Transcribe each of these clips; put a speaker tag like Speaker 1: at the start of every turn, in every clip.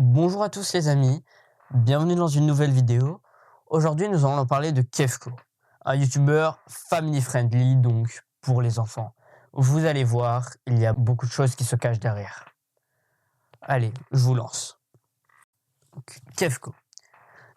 Speaker 1: Bonjour à tous les amis, bienvenue dans une nouvelle vidéo. Aujourd'hui nous allons parler de Kefko, un youtubeur family friendly, donc pour les enfants. Vous allez voir, il y a beaucoup de choses qui se cachent derrière. Allez, je vous lance. Donc, Kefko.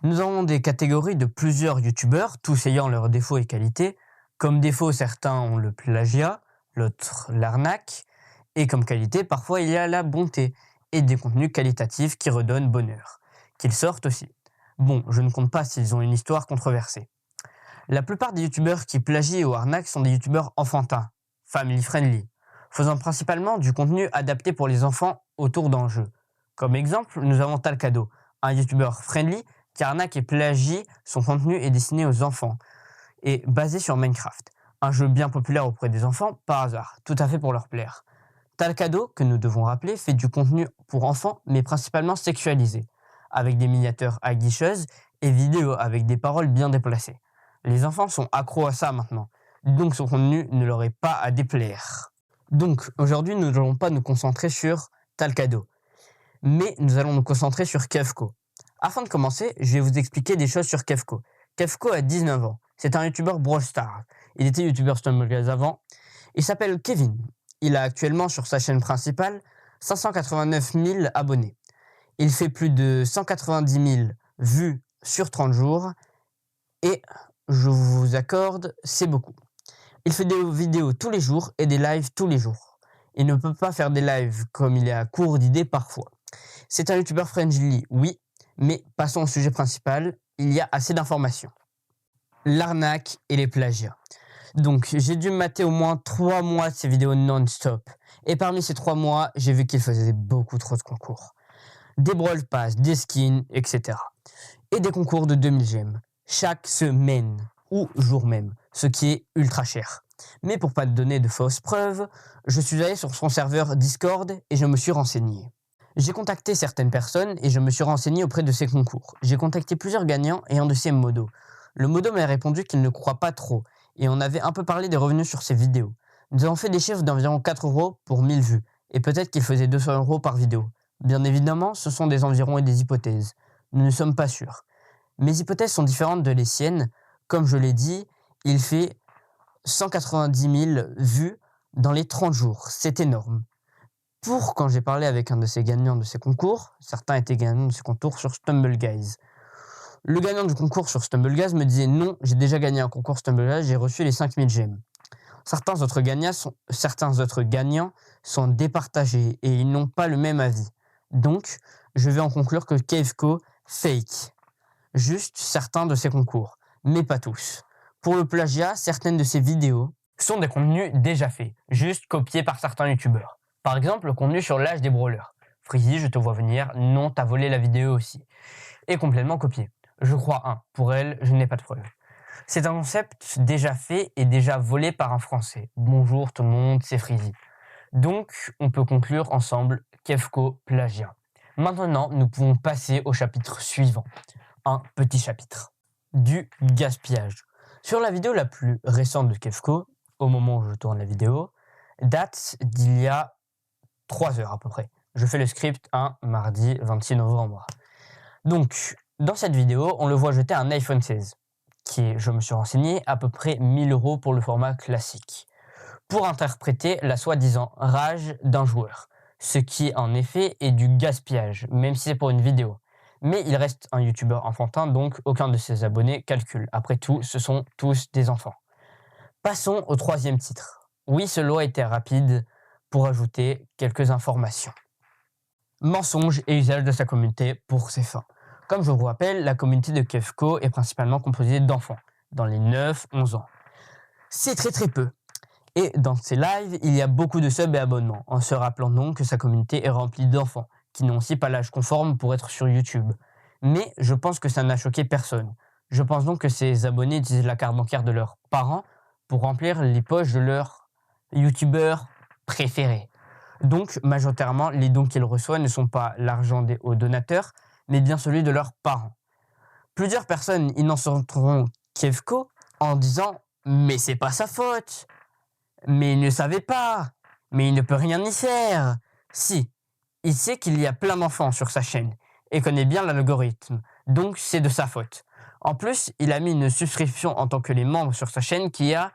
Speaker 1: Nous avons des catégories de plusieurs youtubeurs, tous ayant leurs défauts et qualités. Comme défaut, certains ont le plagiat, l'autre l'arnaque, et comme qualité, parfois il y a la bonté et des contenus qualitatifs qui redonnent bonheur, qu'ils sortent aussi. Bon, je ne compte pas s'ils ont une histoire controversée. La plupart des youtubeurs qui plagient ou arnaquent sont des youtubeurs enfantins, family friendly, faisant principalement du contenu adapté pour les enfants autour d'enjeux. Comme exemple, nous avons Talcado, un youtubeur friendly qui arnaque et plagie son contenu est destiné aux enfants et basé sur Minecraft, un jeu bien populaire auprès des enfants par hasard, tout à fait pour leur plaire. Talcado, que nous devons rappeler, fait du contenu pour enfants, mais principalement sexualisé, avec des miniatures aguicheuses et vidéos avec des paroles bien déplacées. Les enfants sont accros à ça maintenant, donc son contenu ne leur est pas à déplaire. Donc aujourd'hui, nous n'allons pas nous concentrer sur Talcado, mais nous allons nous concentrer sur Kefko. Afin de commencer, je vais vous expliquer des choses sur Kefko. Kefko a 19 ans, c'est un youtubeur Brawl Stars. Il était youtubeur Stumbleguys avant. Il s'appelle Kevin. Il a actuellement sur sa chaîne principale 589 000 abonnés. Il fait plus de 190 000 vues sur 30 jours et je vous accorde, c'est beaucoup. Il fait des vidéos tous les jours et des lives tous les jours. Il ne peut pas faire des lives comme il est à court d'idées parfois. C'est un youtubeur friendly, oui, mais passons au sujet principal, il y a assez d'informations. L'arnaque et les plagiats. Donc, j'ai dû mater au moins 3 mois de ses vidéos non-stop. Et parmi ces 3 mois, j'ai vu qu'il faisait beaucoup trop de concours. Des Brawl Pass, des skins, etc. Et des concours de 2000 gemmes. Chaque semaine, ou jour même, ce qui est ultra cher. Mais pour pas te donner de fausses preuves, je suis allé sur son serveur Discord et je me suis renseigné. J'ai contacté certaines personnes et je me suis renseigné auprès de ces concours. J'ai contacté plusieurs gagnants et un de ces modos. Le modo m'a répondu qu'il ne croit pas trop et on avait un peu parlé des revenus sur ses vidéos. Nous avons fait des chiffres d'environ 4 € pour 1000 vues et peut-être qu'il faisait 200 € par vidéo. Bien évidemment, ce sont des environs et des hypothèses. Nous ne sommes pas sûrs. Mes hypothèses sont différentes de les siennes. Comme je l'ai dit, il fait 190 000 vues dans les 30 jours. C'est énorme. Quand j'ai parlé avec un de ces gagnants de ces concours, certains étaient gagnants de ces concours sur Stumbleguys. Le gagnant du concours sur Stumbleguys me disait non, j'ai déjà gagné un concours Stumbleguys, j'ai reçu les 5000 gemmes. Certains autres gagnants sont départagés et ils n'ont pas le même avis. Donc, je vais en conclure que Kefko fake. Juste certains de ses concours, mais pas tous. Pour le plagiat, certaines de ses vidéos sont des contenus déjà faits, juste copiés par certains youtubeurs. Par exemple, le contenu sur l'âge des brawlers. Freezy, je te vois venir, non, t'as volé la vidéo aussi. Et complètement copié. Je crois un. Pour elle, je n'ai pas de preuves. C'est un concept déjà fait et déjà volé par un Français. Bonjour tout le monde, c'est Freezy. Donc, on peut conclure ensemble Kefko plagiat. Maintenant, nous pouvons passer au chapitre suivant. Un petit chapitre. Du gaspillage. Sur la vidéo la plus récente de Kefko, au moment où je tourne la vidéo, date d'il y a 3 heures à peu près. Je fais le script un mardi 26 novembre. Donc, dans cette vidéo, on le voit jeter un iPhone 16, qui est, je me suis renseigné, à peu près 1000 € pour le format classique, pour interpréter la soi-disant rage d'un joueur, ce qui en effet est du gaspillage, même si c'est pour une vidéo. Mais il reste un youtubeur enfantin, donc aucun de ses abonnés calcule. Après tout, ce sont tous des enfants. Passons au 3e titre. Oui, ce lot a été rapide pour ajouter quelques informations. Mensonges et usage de sa communauté pour ses fins. Comme je vous rappelle, la communauté de Kefko est principalement composée d'enfants, dans les 9-11 ans. C'est très peu. Et dans ses lives, il y a beaucoup de subs et abonnements, en se rappelant donc que sa communauté est remplie d'enfants, qui n'ont aussi pas l'âge conforme pour être sur YouTube. Mais je pense que ça n'a choqué personne. Je pense donc que ces abonnés utilisent la carte bancaire de leurs parents pour remplir les poches de leurs youtubeurs préférés. Donc, majoritairement, les dons qu'ils reçoivent ne sont pas l'argent des hauts donateurs, mais bien celui de leurs parents. Plusieurs personnes innocenteront Kefko en disant « Mais c'est pas sa faute !» Mais il ne savait pas. Mais il ne peut rien y faire. Si, il sait qu'il y a plein d'enfants sur sa chaîne. et connaît bien l'algorithme, donc c'est de sa faute. En plus, il a mis une subscription en tant que les membres sur sa chaîne qui a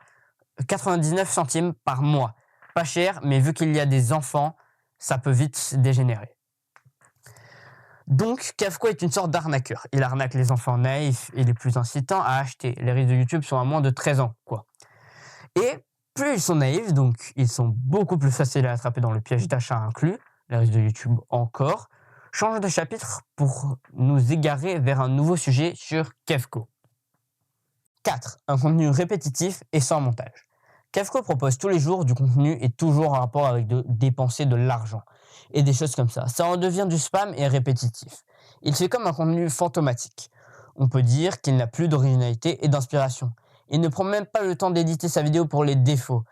Speaker 1: 99 centimes par mois. Pas cher, mais vu qu'il y a des enfants, ça peut vite dégénérer. Donc, Kefko est une sorte d'arnaqueur. Il arnaque les enfants naïfs et les plus incitants à acheter. Les risques de YouTube sont à moins de 13 ans, quoi. Et plus ils sont naïfs, donc ils sont beaucoup plus faciles à attraper dans le piège d'achat inclus, les risques de YouTube encore. Change de chapitre pour nous égarer vers un nouveau sujet sur Kefko. 4. Un contenu répétitif et sans montage. Kefko propose tous les jours du contenu et toujours en rapport avec dépenser de l'argent et des choses comme ça. Ça en devient du spam et répétitif. Il fait comme un contenu fantomatique. On peut dire qu'il n'a plus d'originalité et d'inspiration. Il ne prend même pas le temps d'éditer sa vidéo pour les défauts.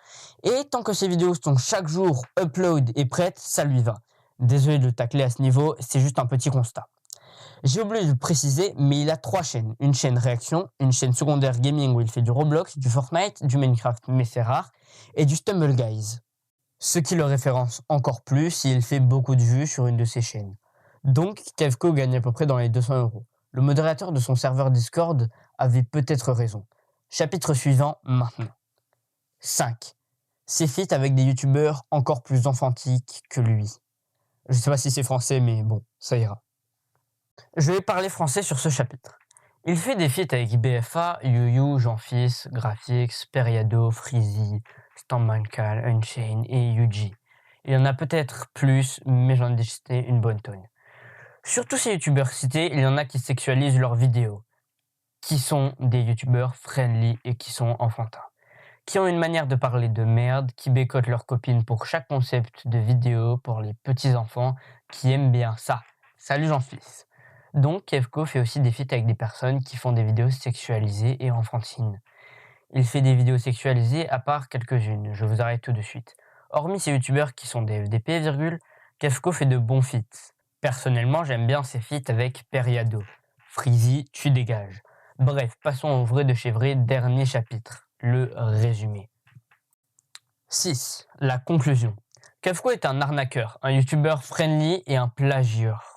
Speaker 1: Et tant que ses vidéos sont chaque jour upload et prêtes, ça lui va. Désolé de le tacler à ce niveau, c'est juste un petit constat. J'ai oublié de le préciser, mais il a 3 chaînes. Une chaîne réaction, une chaîne secondaire gaming où il fait du Roblox, du Fortnite, du Minecraft, mais c'est rare, et du Stumble Guys. Ce qui le référence encore plus s'il fait beaucoup de vues sur une de ses chaînes. Donc, Kefko gagne à peu près dans les 200 €. Le modérateur de son serveur Discord avait peut-être raison. Chapitre suivant, maintenant. 5. Ses feats avec des youtubeurs encore plus enfantiques que lui. Je sais pas si c'est français, mais bon, ça ira. Je vais parler français sur ce chapitre. Il fait des feats avec BFA, YuYu, Jeanfils, Graphix, Periado, Freezy, Stammankal, Unchained et Yuji. Il y en a peut-être plus, mais j'en ai cité une bonne tonne. Sur tous ces youtubeurs cités, il y en a qui sexualisent leurs vidéos, qui sont des youtubeurs friendly et qui sont enfantins, qui ont une manière de parler de merde, qui bécotent leurs copines pour chaque concept de vidéo pour les petits enfants qui aiment bien ça. Salut Jean-Fils. Donc Kefko fait aussi des feats avec des personnes qui font des vidéos sexualisées et enfantines. Il fait des vidéos sexualisées à part quelques-unes, je vous arrête tout de suite. Hormis ces youtubeurs qui sont des FDP, Kefko fait de bons feats. Personnellement, j'aime bien ses feats avec Periado. Freezy, tu dégages. Bref, passons au vrai de chez vrai, dernier chapitre, le résumé. 6. La conclusion. Kefko est un arnaqueur, un youtubeur friendly et un plagieur.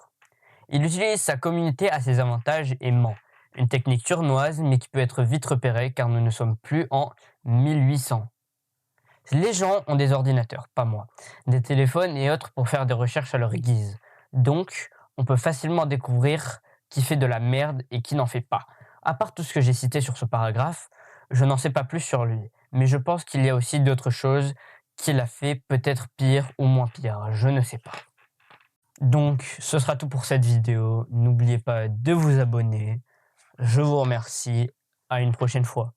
Speaker 1: Il utilise sa communauté à ses avantages et ment. Une technique turnoise, mais qui peut être vite repérée car nous ne sommes plus en 1800. Les gens ont des ordinateurs, pas moi, des téléphones et autres pour faire des recherches à leur guise. Donc, on peut facilement découvrir qui fait de la merde et qui n'en fait pas. À part tout ce que j'ai cité sur ce paragraphe, je n'en sais pas plus sur lui, mais je pense qu'il y a aussi d'autres choses qu'il a fait peut-être pire ou moins pire, je ne sais pas. Donc, ce sera tout pour cette vidéo. N'oubliez pas de vous abonner. Je vous remercie. À une prochaine fois.